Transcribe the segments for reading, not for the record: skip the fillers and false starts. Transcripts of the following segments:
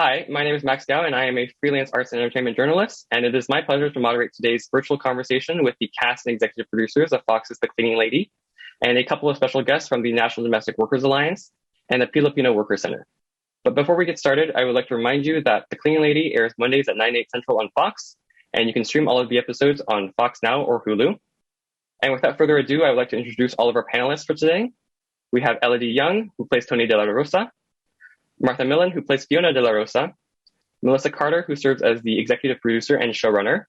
Hi, my name is Max Gao, and I am a freelance arts and entertainment journalist. And it is my pleasure to moderate today's virtual conversation with the cast and executive producers of Fox's The Cleaning Lady, and a couple of special guests from the National Domestic Workers Alliance and the Filipino Worker Center. But before we get started, I would like to remind you that The Cleaning Lady airs Mondays at 9, 8 central on Fox, and you can stream all of the episodes on Fox Now or Hulu. And without further ado, I would like to introduce all of our panelists for today. We have Elodie Young, who plays Tony De La Rosa, Martha Millan, who plays Fiona De La Rosa, Melissa Carter, who serves as the executive producer and showrunner,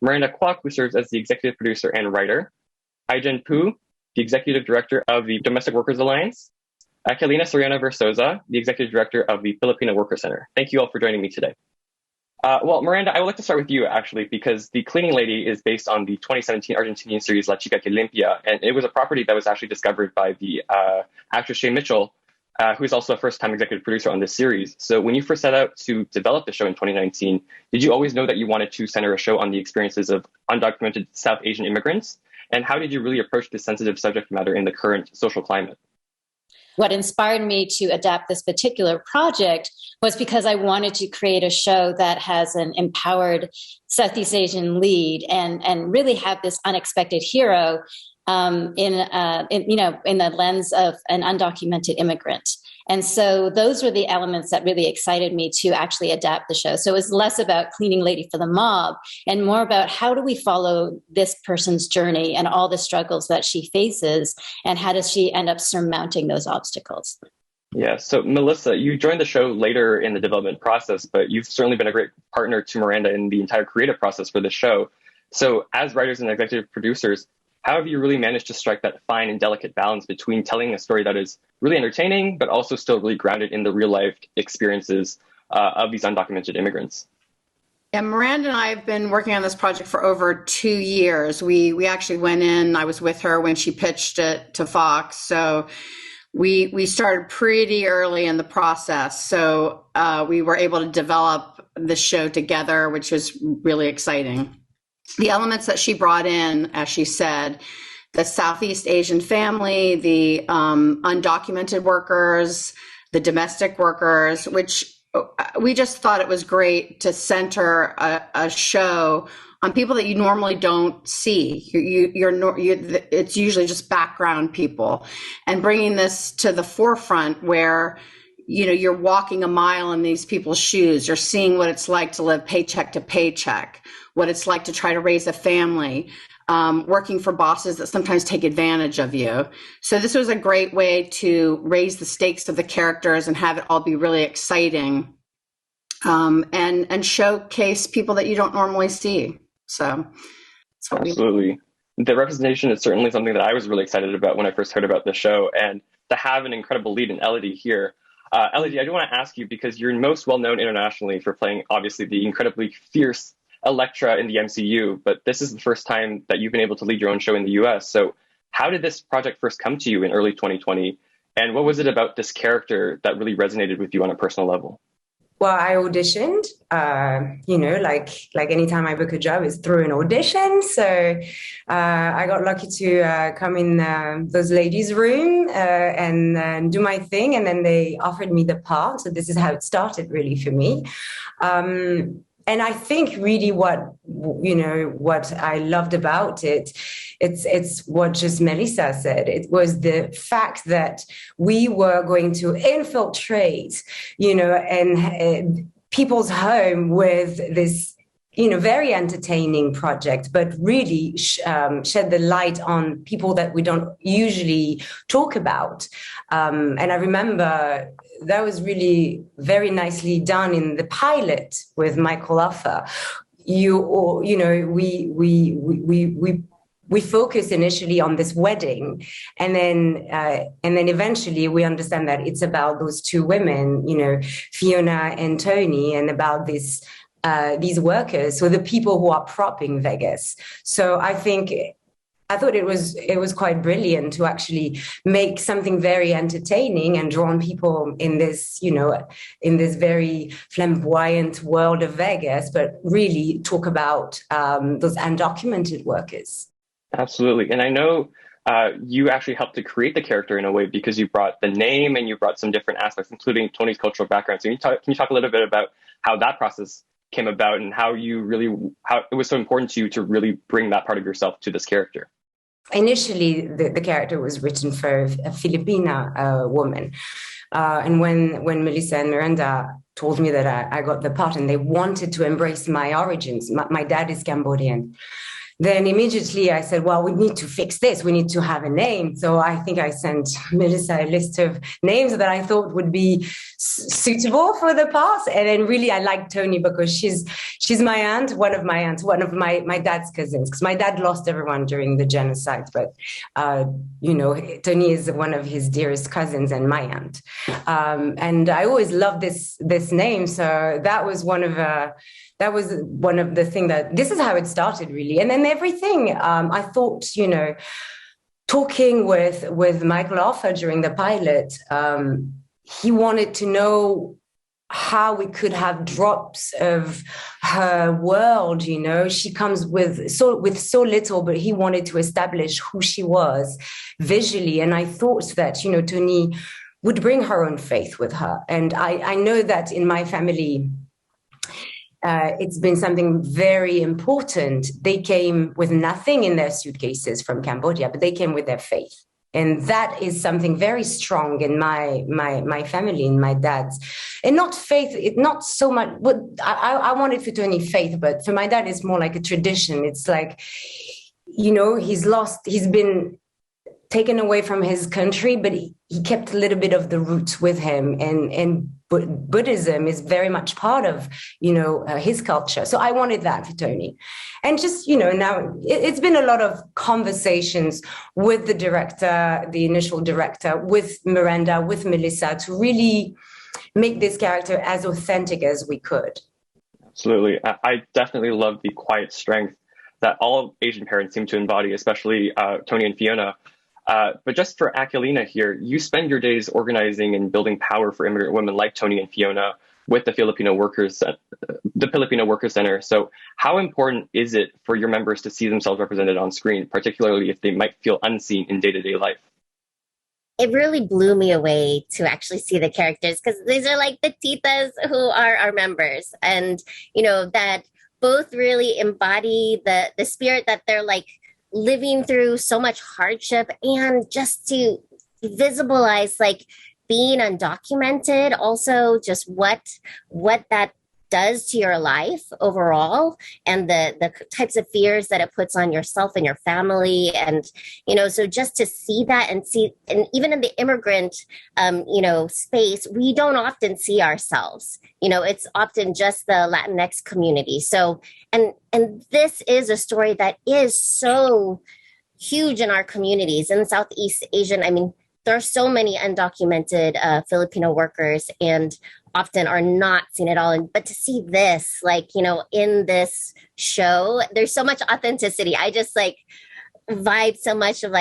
Miranda Kwok, who serves as the executive producer and writer, Aijen Pu, the executive director of the Domestic Workers Alliance, Aquilina Soriano Versoza, the executive director of the Filipino Worker Center. Thank you all for joining me today. Well, Miranda, I would like to start with you, actually, because The Cleaning Lady is based on the 2017 Argentinian series La Chica que Limpia, and it was a property that was actually discovered by the actress Shay Mitchell, who is also a first-time executive producer on this series. So when you first set out to develop the show in 2019, did you always know that you wanted to center a show on the experiences of undocumented South Asian immigrants? And how did you really approach this sensitive subject matter in the current social climate? What inspired me to adapt this particular project was because I wanted to create a show that has an empowered Southeast Asian lead and really have this unexpected hero in the lens of an undocumented immigrant. And so those were the elements that really excited me to actually adapt the show. So it was less about cleaning lady for the mob and more about how do we follow this person's journey and all the struggles that she faces and how does she end up surmounting those obstacles. Yeah, so Melissa, you joined the show later in the development process, but you've certainly been a great partner to Miranda in the entire creative process for the show. So as writers and executive producers, how have you really managed to strike that fine and delicate balance between telling a story that is really entertaining, but also still really grounded in the real life experiences of these undocumented immigrants? Yeah, Miranda and I have been working on this project for over 2 years. We actually went in, I was with her when she pitched it to Fox. So we started pretty early in the process. So we were able to develop the show together, which was really exciting. The elements that she brought in, as she said, the Southeast Asian family, the undocumented workers, the domestic workers, which we just thought it was great to center a show on people that you normally don't see. It's usually just background people, and bringing this to the forefront where you're walking a mile in these people's shoes. You're seeing what it's like to live paycheck to paycheck, what it's like to try to raise a family, working for bosses that sometimes take advantage of you. So this was a great way to raise the stakes of the characters and have it all be really exciting, and showcase people that you don't normally see. So that's what Absolutely. The representation is certainly something that I was really excited about when I first heard about the show, and to have an incredible lead in Elodie here. Elodie, I do want to ask you, because you're most well known internationally for playing, obviously, the incredibly fierce Elektra in the MCU, but this is the first time that you've been able to lead your own show in the US. So how did this project first come to you in early 2020? And what was it about this character that really resonated with you on a personal level? Well, I auditioned, like anytime I book a job, it's through an audition. So I got lucky to come in those ladies' room and do my thing. And then they offered me the part. So this is how it started really for me. And I think really what I loved about it, it's what just Melissa said. It was the fact that we were going to infiltrate, and people's home with this, very entertaining project, but really shed the light on people that we don't usually talk about. And I remember that was really very nicely done in the pilot with Michael Offer. We focus initially on this wedding, and then eventually we understand that it's about those two women, Fiona and Tony, and about these workers, so the people who are propping Vegas. So I thought it was quite brilliant to actually make something very entertaining and draw on people in this, in this very flamboyant world of Vegas, but really talk about those undocumented workers. Absolutely. And I know you actually helped to create the character in a way because you brought the name and you brought some different aspects, including Tony's cultural background. So can you talk a little bit about how that process came about and how it was so important to you to really bring that part of yourself to this character? Initially, the character was written for a Filipina woman. And when Melissa and Miranda told me that I got the part and they wanted to embrace my origins, my dad is Cambodian. Then immediately I said, well, we need to fix this. We need to have a name. So I think I sent Melissa a list of names that I thought would be suitable for the part. And then really I like Tony because she's my aunt, one of my dad's cousins, because my dad lost everyone during the genocide. But, Tony is one of his dearest cousins and my aunt. And I always loved this name. So that was one of the things that this is how it started, really. And then everything, I thought, talking with Michael Offer during the pilot, he wanted to know how we could have drops of her world. She comes with so little, but he wanted to establish who she was visually. And I thought that, Tony would bring her own faith with her. And I know that in my family, it's been something very important. They came with nothing in their suitcases from Cambodia, but they came with their faith. And that is something very strong in my family, in my dad's. And not faith, not so much, but I wanted for Tony faith, but for my dad, it's more like a tradition. It's like, he's been taken away from his country, but he kept a little bit of the roots with him. And Buddhism is very much part of, his culture. So I wanted that for Tony. And just, now it's been a lot of conversations with the director, the initial director, with Miranda, with Melissa, to really make this character as authentic as we could. Absolutely. I definitely love the quiet strength that all Asian parents seem to embody, especially Tony and Fiona. But just for Aquilina here, you spend your days organizing and building power for immigrant women like Tony and Fiona with the Filipino Workers Center. So how important is it for your members to see themselves represented on screen, particularly if they might feel unseen in day-to-day life? It really blew me away to actually see the characters, because these are like the titas who are our members, and that both really embody the spirit that they're like living through so much hardship, and just to visualize like being undocumented, also just what that does to your life overall, and the types of fears that it puts on yourself and your family. And, so just to see that and even in the immigrant, space, we don't often see ourselves, it's often just the Latinx community. So, and this is a story that is so huge in our communities in Southeast Asian. I mean, there are so many undocumented Filipino workers, and often are not seen at all. But to see this, in this show, there's so much authenticity. I just vibe so much of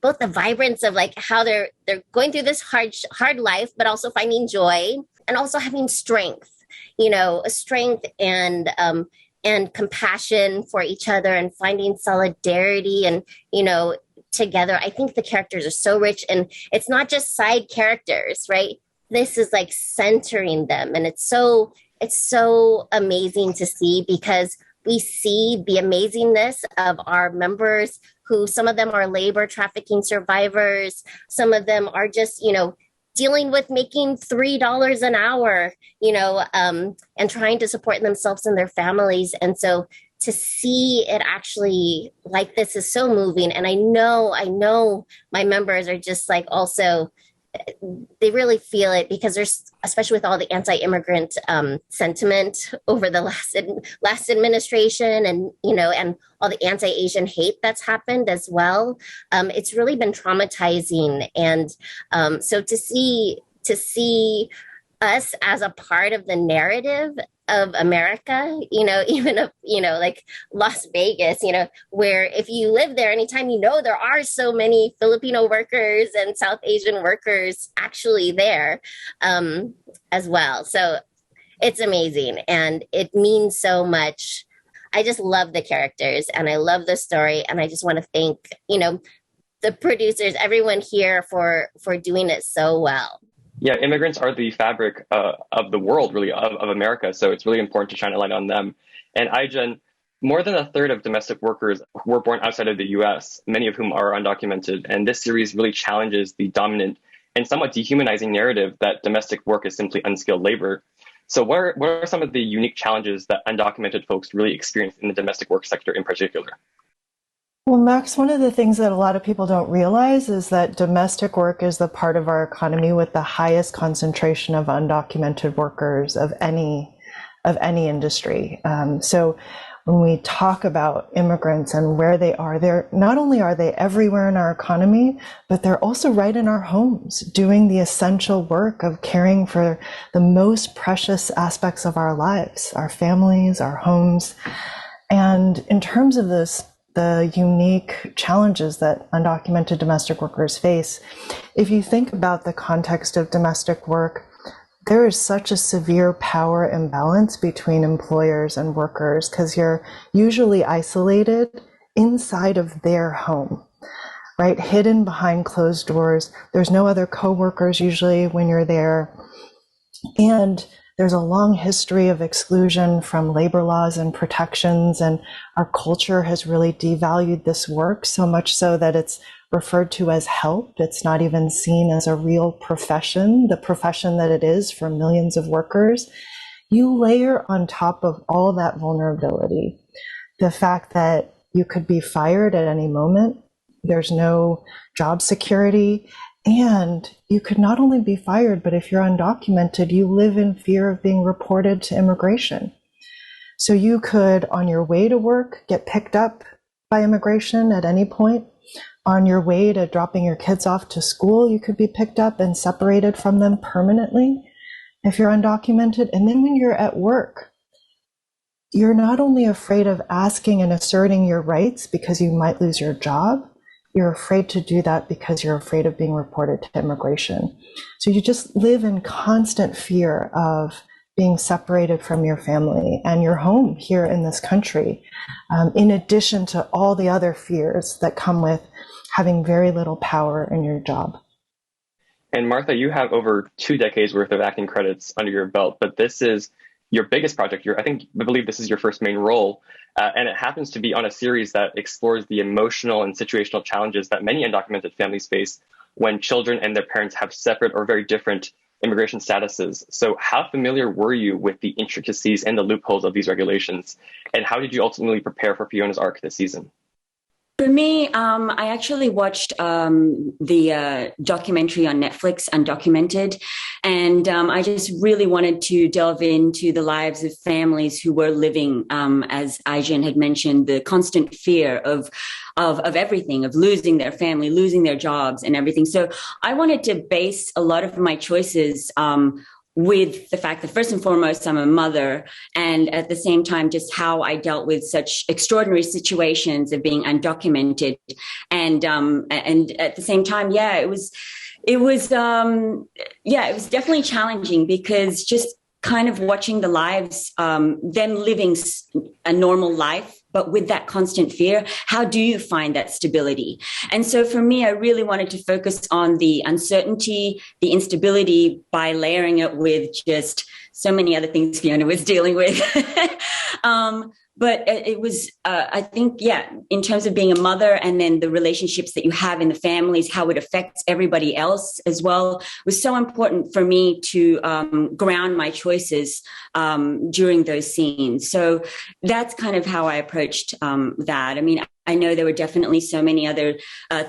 both the vibrance of how they're going through this hard life, but also finding joy and also having strength, strength and compassion for each other, and finding solidarity and, together. I think the characters are so rich, and it's not just side characters, right? This is centering them. And it's so amazing to see, because we see the amazingness of our members, who some of them are labor trafficking survivors. Some of them are just, dealing with making $3 an hour, and trying to support themselves and their families. And so to see it actually like this is so moving. And I know my members are just also, they really feel it, because there's, especially with all the anti-immigrant sentiment over the last administration, and and all the anti-Asian hate that's happened as well. It's really been traumatizing, and so to see us as a part of the narrative of America, even of, Las Vegas, where if you live there, anytime, there are so many Filipino workers and South Asian workers actually there as well. So it's amazing, and it means so much. I just love the characters, and I love the story, and I just want to thank, the producers, everyone here for doing it so well. Yeah, immigrants are the fabric of the world, really, of America. So it's really important to shine a light on them. And iGen, more than a third of domestic workers were born outside of the US, many of whom are undocumented. And this series really challenges the dominant and somewhat dehumanizing narrative that domestic work is simply unskilled labor. So what are some of the unique challenges that undocumented folks really experience in the domestic work sector in particular? Well, Max, one of the things that a lot of people don't realize is that domestic work is the part of our economy with the highest concentration of undocumented workers of any industry. So when we talk about immigrants and where they are, they're not only are they everywhere in our economy, but they're also right in our homes, doing the essential work of caring for the most precious aspects of our lives, our families, our homes. And in terms of this, the unique challenges that undocumented domestic workers face, if you think about the context of domestic work, there is such a severe power imbalance between employers and workers because you're usually isolated inside of their home, right? Hidden behind closed doors. There's no other coworkers usually when you're there. And there's a long history of exclusion from labor laws and protections, and our culture has really devalued this work so much so that it's referred to as help. It's not even seen as a real profession, the profession that it is for millions of workers. You layer on top of all that vulnerability the fact that you could be fired at any moment. There's no job security. And you could not only be fired, but if you're undocumented, you live in fear of being reported to immigration. So you could, on your way to work, get picked up by immigration at any point. On your way to dropping your kids off to school, you could be picked up and separated from them permanently if you're undocumented. And then when you're at work, you're not only afraid of asking and asserting your rights because you might lose your job, you're afraid to do that because you're afraid of being reported to immigration. So you just live in constant fear of being separated from your family and your home here in this country, in addition to all the other fears that come with having very little power in your job. And Martha, you have over 2 decades worth of acting credits under your belt, but this is your biggest project. I believe this is your first main role. And it happens to be on a series that explores the emotional and situational challenges that many undocumented families face when children and their parents have separate or very different immigration statuses. So how familiar were you with the intricacies and the loopholes of these regulations? And how did you ultimately prepare for Fiona's arc this season? For me, I actually watched the documentary on Netflix, Undocumented, and I just really wanted to delve into the lives of families who were living, as Aijen had mentioned, the constant fear of everything, of losing their family, losing their jobs and everything. So I wanted to base a lot of my choices with the fact that first and foremost, I'm a mother, and at the same time, just how I dealt with such extraordinary situations of being undocumented. And at the same time, it was definitely challenging because just kind of watching the lives, them living a normal life, but with that constant fear, how do you find that stability? And so for me, I really wanted to focus on the uncertainty, the instability by layering it with just so many other things Fiona was dealing with. But it was, I think, in terms of being a mother and then the relationships that you have in the families, how it affects everybody else as well, was so important for me to ground my choices during those scenes. So that's kind of how I approached that. I mean, I know there were definitely so many other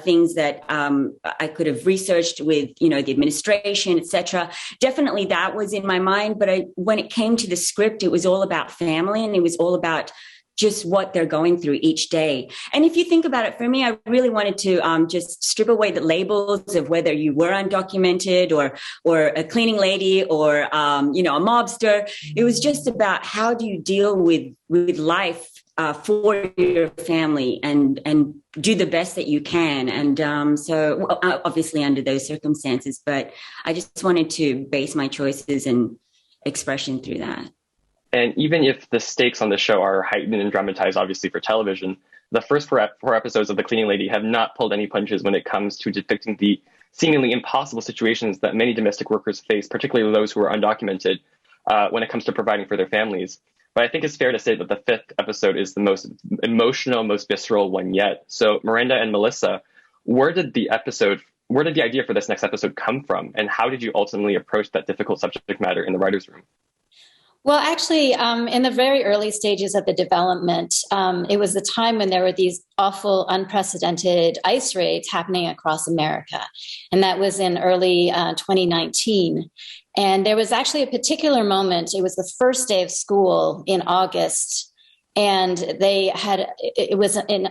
things that I could have researched with, the administration, et cetera. Definitely that was in my mind. But when it came to the script, it was all about family and it was all about just what they're going through each day. And if you think about it, for me, I really wanted to just strip away the labels of whether you were undocumented or a cleaning lady or, a mobster. It was just about how do you deal with life for your family and do the best that you can. And so obviously under those circumstances, but I just wanted to base my choices and expression through that. And even if the stakes on the show are heightened and dramatized, obviously for television, the first four episodes of The Cleaning Lady have not pulled any punches when it comes to depicting the seemingly impossible situations that many domestic workers face, particularly those who are undocumented, when it comes to providing for their families. But I think it's fair to say that the fifth episode is the most emotional, most visceral one yet. So Miranda and Melissa, where did the idea for this next episode come from? And how did you ultimately approach that difficult subject matter in the writer's room? Well, actually, in the very early stages of the development, it was the time when there were these awful, unprecedented ice raids happening across America. And that was in early 2019. And there was actually a particular moment. It was the first day of school in August. And it was an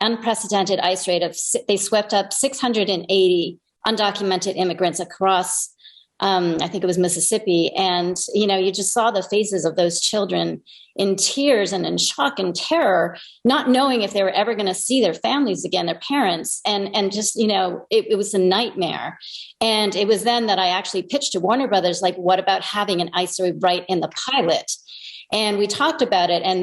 unprecedented ice raid they swept up 680 undocumented immigrants across I think it was Mississippi. And, you just saw the faces of those children in tears and in shock and terror, not knowing if they were ever going to see their families again, their parents. And just, it was a nightmare. And it was then that I actually pitched to Warner Brothers, like, what about having an ice raid right in the pilot? And we talked about it, and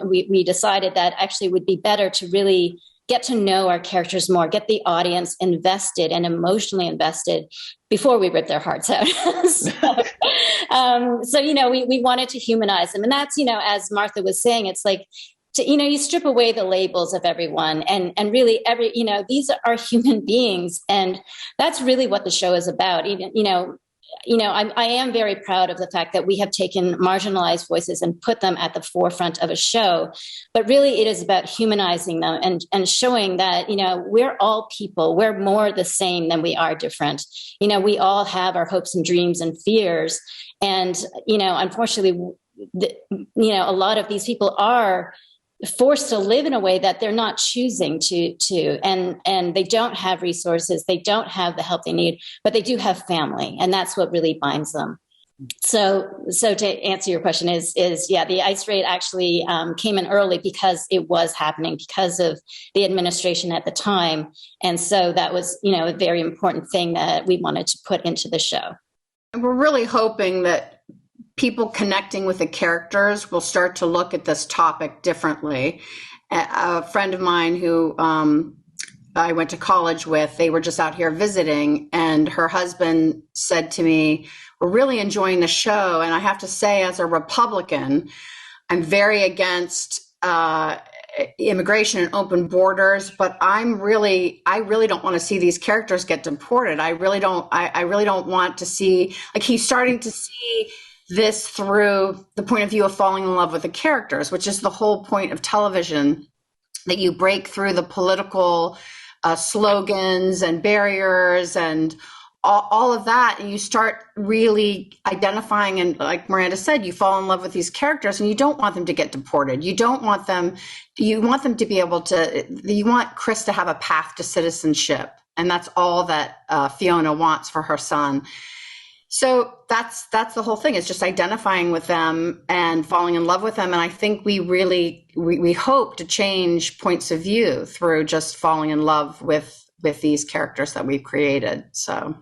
we decided that actually it would be better to really get to know our characters more, get the audience invested and emotionally invested before we rip their hearts out. So we wanted to humanize them. And that's, as Martha was saying, it's like, you strip away the labels of everyone and really these are human beings. And that's really what the show is about. I am very proud of the fact that we have taken marginalized voices and put them at the forefront of a show. But really, it is about humanizing them and showing that, we're all people. We're more the same than we are different. We all have our hopes and dreams and fears. And, unfortunately, a lot of these people are forced to live in a way that they're not choosing to and they don't have resources, they don't have the help they need, but they do have family, and that's what really binds them. So to answer your question is the ice raid actually came in early because it was happening because of the administration at the time, and so that was a very important thing that we wanted to put into the show. And we're really hoping that people connecting with the characters will start to look at this topic differently. A friend of mine who I went to college with, they were just out here visiting, and her husband said to me, "We're really enjoying the show." And I have to say, as a Republican, I'm very against immigration and open borders, but I really don't want to see these characters get deported. I really don't want to see, like, he's starting to see this through the point of view of falling in love with the characters, which is the whole point of television, that you break through the political slogans and barriers and all of that, and you start really identifying, and like Miranda said, you fall in love with these characters, and you don't want them to get deported. You want them to be able to, you want Chris to have a path to citizenship, and that's all that Fiona wants for her son. So that's the whole thing. It's just identifying with them and falling in love with them. And I think we hope to change points of view through just falling in love with these characters that we've created. So.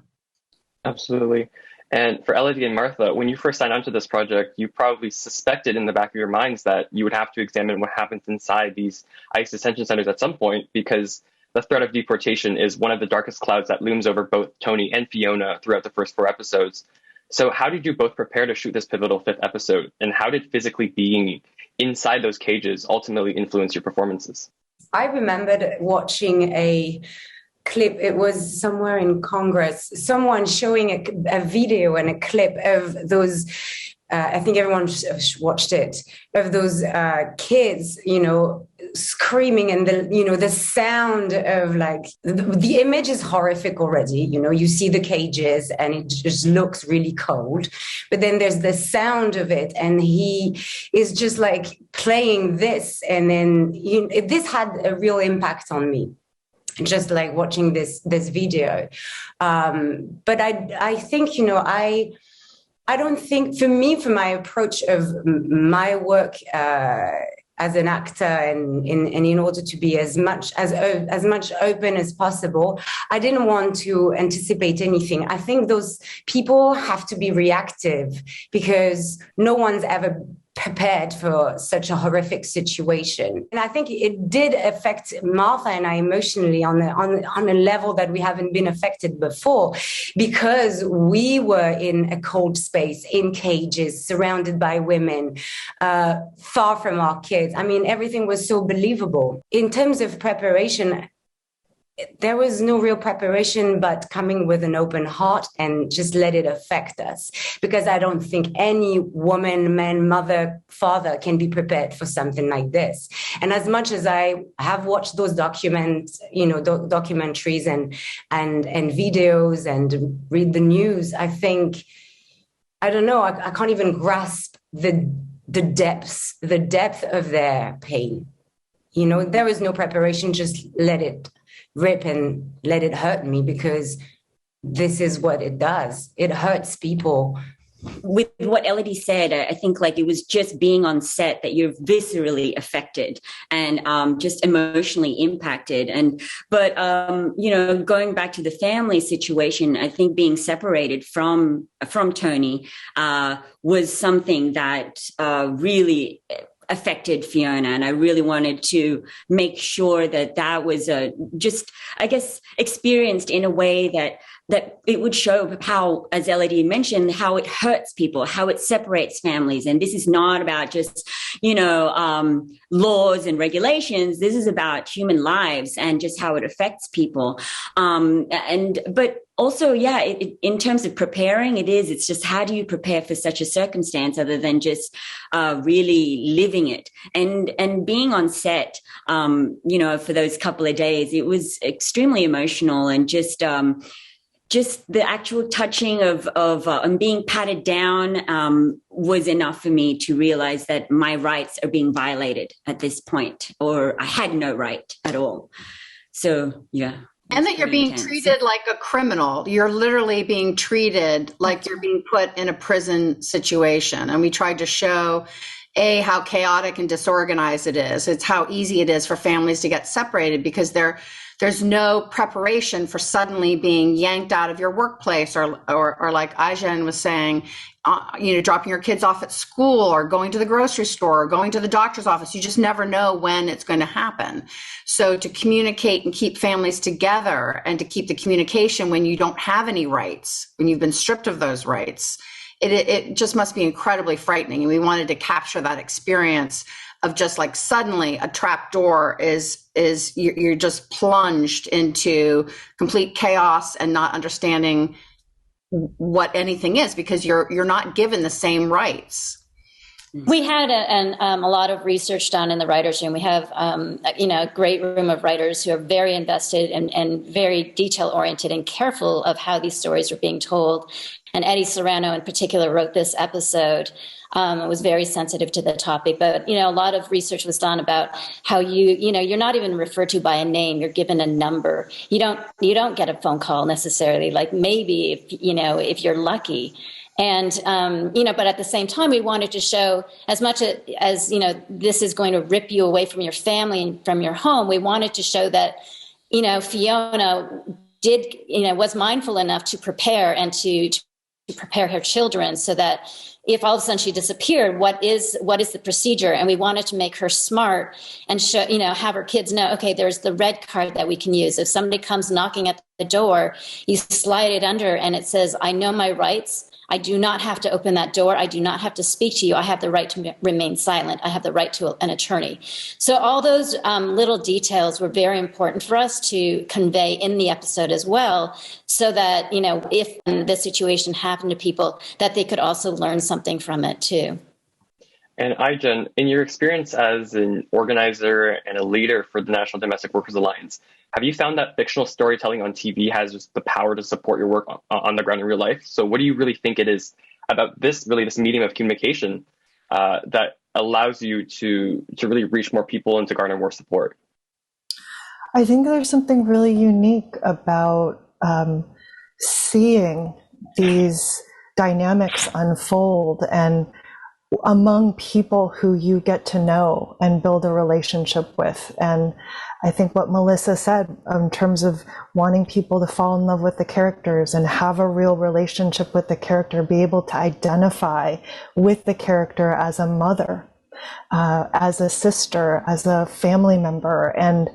Absolutely. And for Elodie and Martha, when you first signed on to this project, you probably suspected in the back of your minds that you would have to examine what happens inside these ICE detention centers at some point, because the threat of deportation is one of the darkest clouds that looms over both Tony and Fiona throughout the first 4 episodes. So how did you both prepare to shoot this pivotal 5th episode? And how did physically being inside those cages ultimately influence your performances? I remembered watching a clip. It was somewhere in Congress, someone showing a video and a clip of those, I think everyone watched it, of those kids, screaming, and the sound of, like, the image is horrific already. You see the cages and it just looks really cold, but then there's the sound of it, and he is just like playing this, and then this had a real impact on me, just like watching this video. But I think, I don't think, for my approach of my work as an actor, and in order to be as much open as possible, I didn't want to anticipate anything. I think those people have to be reactive, because no one's ever prepared for such a horrific situation. And I think it did affect Martha and I emotionally on a level that we haven't been affected before, because we were in a cold space, in cages, surrounded by women, far from our kids. I mean, everything was so believable. In terms of preparation, there was no real preparation, but coming with an open heart and just let it affect us. Because I don't think any woman, man, mother, father can be prepared for something like this. And as much as I have watched those documentaries and videos and read the news, I think, I don't know, I can't even grasp the depth of their pain. You know, there was no preparation, just let it rip and let it hurt me, because this is what it does. It hurts people. With what Elodie said, I think like it was just being on set that you're viscerally affected and just emotionally impacted. But going back to the family situation, I think being separated from Tony was something that really affected Fiona, and I really wanted to make sure that was just, I guess, experienced in a way that it would show how, as Elodie mentioned, how it hurts people, how it separates families. And this is not about just, laws and regulations. This is about human lives and just how it affects people. But also, in terms of preparing, it's just how do you prepare for such a circumstance other than just really living it and being on set, for those couple of days. It was extremely emotional, and just the actual touching of and being patted down was enough for me to realize that my rights are being violated at this point, or I had no right at all. So, yeah. And that you're being treated like a criminal. You're literally being treated like you're being put in a prison situation. And we tried to show, how chaotic and disorganized it is. It's how easy it is for families to get separated, because there's no preparation for suddenly being yanked out of your workplace, or like Aijen was saying, dropping your kids off at school, or going to the grocery store, or going to the doctor's office. You just never know when it's going to happen. So to communicate and keep families together, and to keep the communication when you don't have any rights, when you've been stripped of those rights, it just must be incredibly frightening. And we wanted to capture that experience of just like suddenly a trap door is you're just plunged into complete chaos and not understanding what anything is, because you're not given the same rights. We had a lot of research done in the writers' room. We have a great room of writers who are very invested and very detail oriented and careful of how these stories are being told. And Eddie Soriano in particular wrote this episode. It was very sensitive to the topic, but a lot of research was done about how you're not even referred to by a name. You're given a number. You don't get a phone call necessarily. Like maybe if you're lucky. And, but at the same time, we wanted to show as much as, this is going to rip you away from your family and from your home. We wanted to show that, Fiona was mindful enough to prepare and to prepare her children, so that if all of a sudden she disappeared, what is the procedure? And we wanted to make her smart and show, have her kids know, okay, there's the red card that we can use. If somebody comes knocking at the door, you slide it under and it says, I know my rights. I do not have to open that door. I do not have to speak to you. I have the right to remain silent. I have the right to an attorney. So all those little details were very important for us to convey in the episode as well, so that, if this situation happened to people, that they could also learn something from it too. And Aijen, in your experience as an organizer and a leader for the National Domestic Workers Alliance, have you found that fictional storytelling on TV has just the power to support your work on the ground in real life? So what do you really think it is about this medium of communication that allows you to really reach more people and to garner more support? I think there's something really unique about seeing these dynamics unfold. And among people who you get to know and build a relationship with. And I think what Melissa said in terms of wanting people to fall in love with the characters and have a real relationship with the character, be able to identify with the character as a mother, as a sister, as a family member, and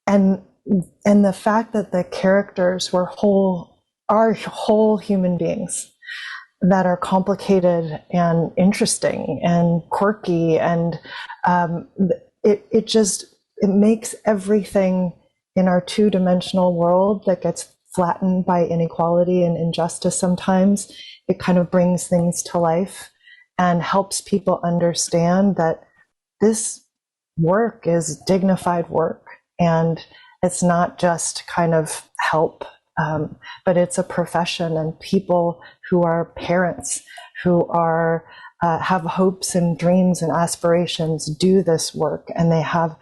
the fact that the characters are whole human beings that are complicated and interesting and quirky, and it makes everything in our two-dimensional world that gets flattened by inequality and injustice sometimes, it kind of brings things to life and helps people understand that this work is dignified work, and it's not just kind of help, but it's a profession, and people who are parents, who are have hopes and dreams and aspirations do this work, and they have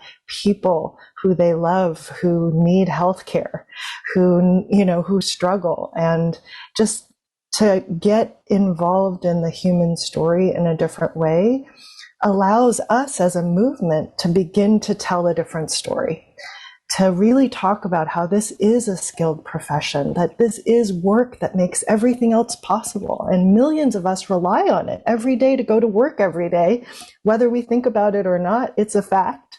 people who they love who need health care, who struggle, and just to get involved in the human story in a different way allows us as a movement to begin to tell a different story, to really talk about how this is a skilled profession, that this is work that makes everything else possible. And millions of us rely on it every day to go to work every day, whether we think about it or not, it's a fact.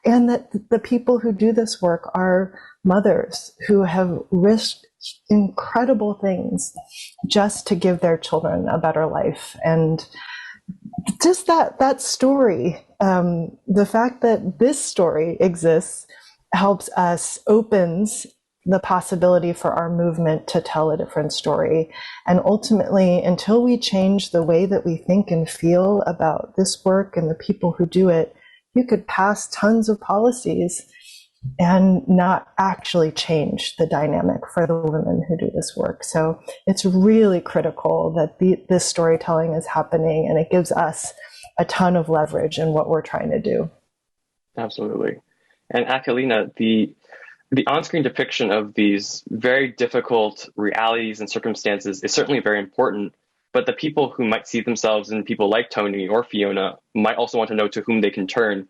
And that the people who do this work are mothers who have risked incredible things just to give their children a better life. And just that story, the fact that this story exists helps us, opens the possibility for our movement to tell a different story. And ultimately, until we change the way that we think and feel about this work and the people who do it, you could pass tons of policies and not actually change the dynamic for the women who do this work. So it's really critical that this storytelling is happening, and it gives us a ton of leverage in what we're trying to do. Absolutely. And Aquilina, the on-screen depiction of these very difficult realities and circumstances is certainly very important, but the people who might see themselves in people like Tony or Fiona might also want to know to whom they can turn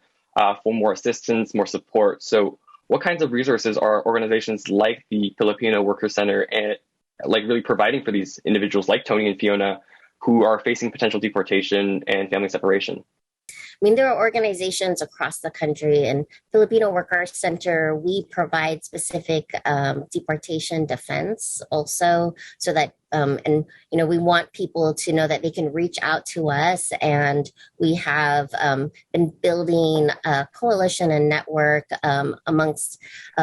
for more assistance, more support. So what kinds of resources are organizations like the Filipino Workers Center and like really providing for these individuals like Tony and Fiona who are facing potential deportation and family separation? I mean, there are organizations across the country, and Filipino Workers Center, we provide specific deportation defense also, so that, we want people to know that they can reach out to us. And we have been building a coalition and network amongst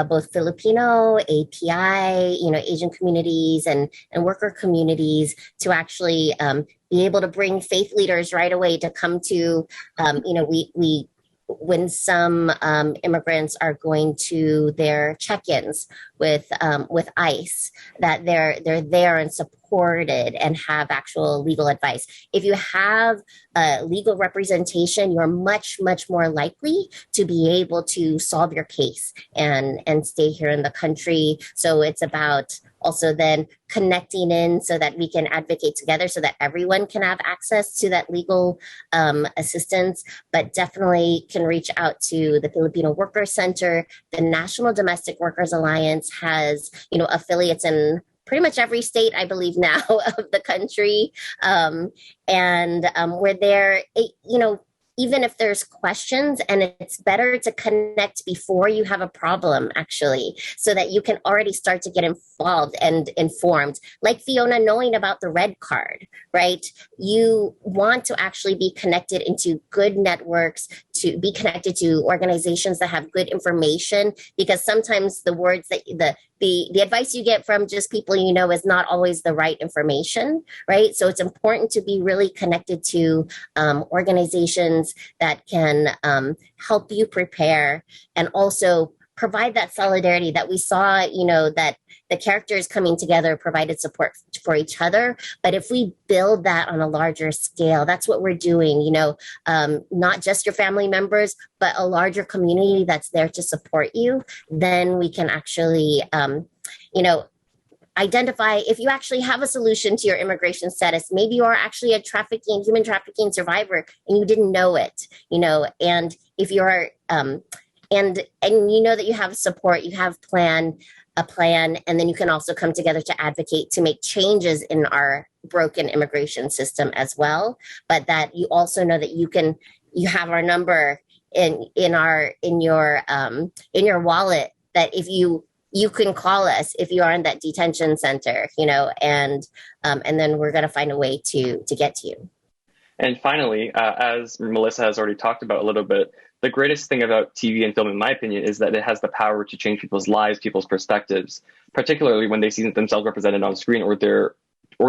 both Filipino, API, Asian communities and worker communities to actually be able to bring faith leaders right away to come to, we when some immigrants are going to their check-ins with ICE, that they're there and supported and have actual legal advice. If you have legal representation, you're much, much more likely to be able to solve your case and stay here in the country. So it's about also then connecting in so that we can advocate together so that everyone can have access to that legal assistance, but definitely can reach out to the Filipino Workers Center. The National Domestic Workers Alliance has, affiliates in pretty much every state, I believe now, of the country. We're there, even if there's questions, and it's better to connect before you have a problem, actually, so that you can already start to get involved and informed. Like Fiona knowing about the red card, right? You want to actually be connected into good networks, to be connected to organizations that have good information, because sometimes the words that the advice you get from just people is not always the right information, right? So it's important to be really connected to organizations that can help you prepare and also provide that solidarity that we saw, that the characters coming together provided support for each other. But if we build that on a larger scale, that's what we're doing, not just your family members, but a larger community that's there to support you, then we can actually, identify if you actually have a solution to your immigration status. Maybe you are actually a human trafficking survivor and you didn't know it, and if you're, and you know that you have support, you have a plan, and then you can also come together to advocate to make changes in our broken immigration system as well. But that you also know that you have our number in your wallet, that if you can call us if you are in that detention center, and then we're going to find a way to get to you. And finally, as Melissa has already talked about a little bit, the greatest thing about TV and film, in my opinion, is that it has the power to change people's lives, people's perspectives, particularly when they see themselves represented on screen, or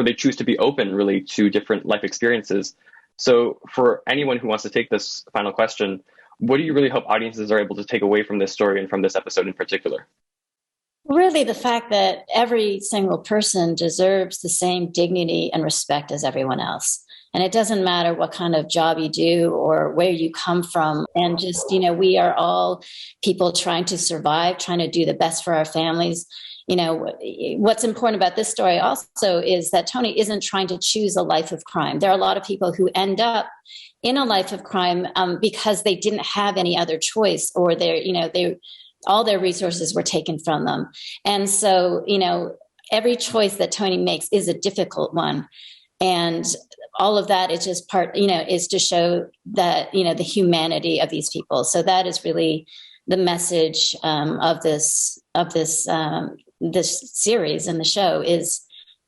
they choose to be open, really, to different life experiences. So for anyone who wants to take this final question, what do you really hope audiences are able to take away from this story and from this episode in particular? Really, the fact that every single person deserves the same dignity and respect as everyone else. And it doesn't matter what kind of job you do or where you come from. And just, we are all people trying to survive, trying to do the best for our families. What's important about this story also is that Tony isn't trying to choose a life of crime. There are a lot of people who end up in a life of crime because they didn't have any other choice, or all their resources were taken from them. And so, every choice that Tony makes is a difficult one. And all of that is just is to show that, the humanity of these people. So that is really the message of this series and the show is,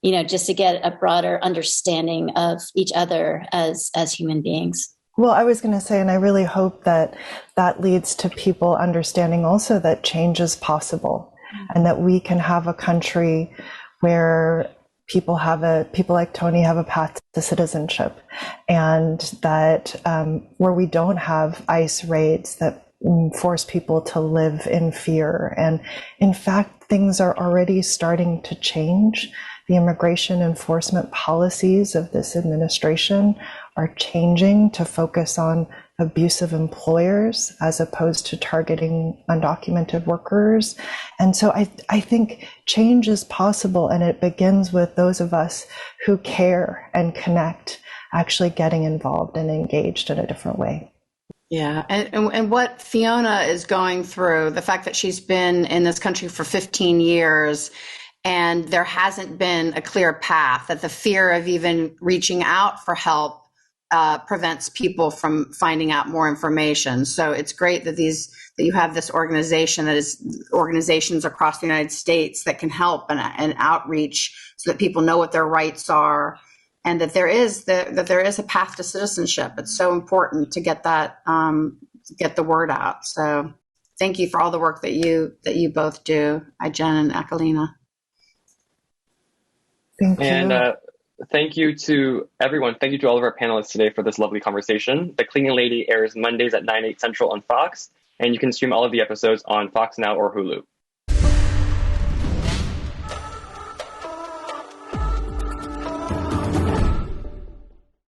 just to get a broader understanding of each other as human beings. Well, I was going to say, and I really hope that leads to people understanding also that change is possible, and that we can have a country where people like Tony have a path to citizenship, and that where we don't have ICE raids that force people to live in fear. And in fact, things are already starting to change. The immigration enforcement policies of this administration are changing to focus on abusive employers as opposed to targeting undocumented workers. And so I think change is possible, and it begins with those of us who care and connect, actually getting involved and engaged in a different way. Yeah. And what Fiona is going through, the fact that she's been in this country for 15 years and there hasn't been a clear path, that the fear of even reaching out for help prevents people from finding out more information. So it's great that you have this organization that is organizations across the United States that can help and outreach so that people know what their rights are, and that there is a path to citizenship. It's so important to get that get the word out. So thank you for all the work that you both do, Jen and Aquilina. Thank you. And thank you to everyone. Thank you to all of our panelists today for this lovely conversation. The Cleaning Lady airs Mondays at 9/8 Central on Fox, and you can stream all of the episodes on Fox Now or Hulu.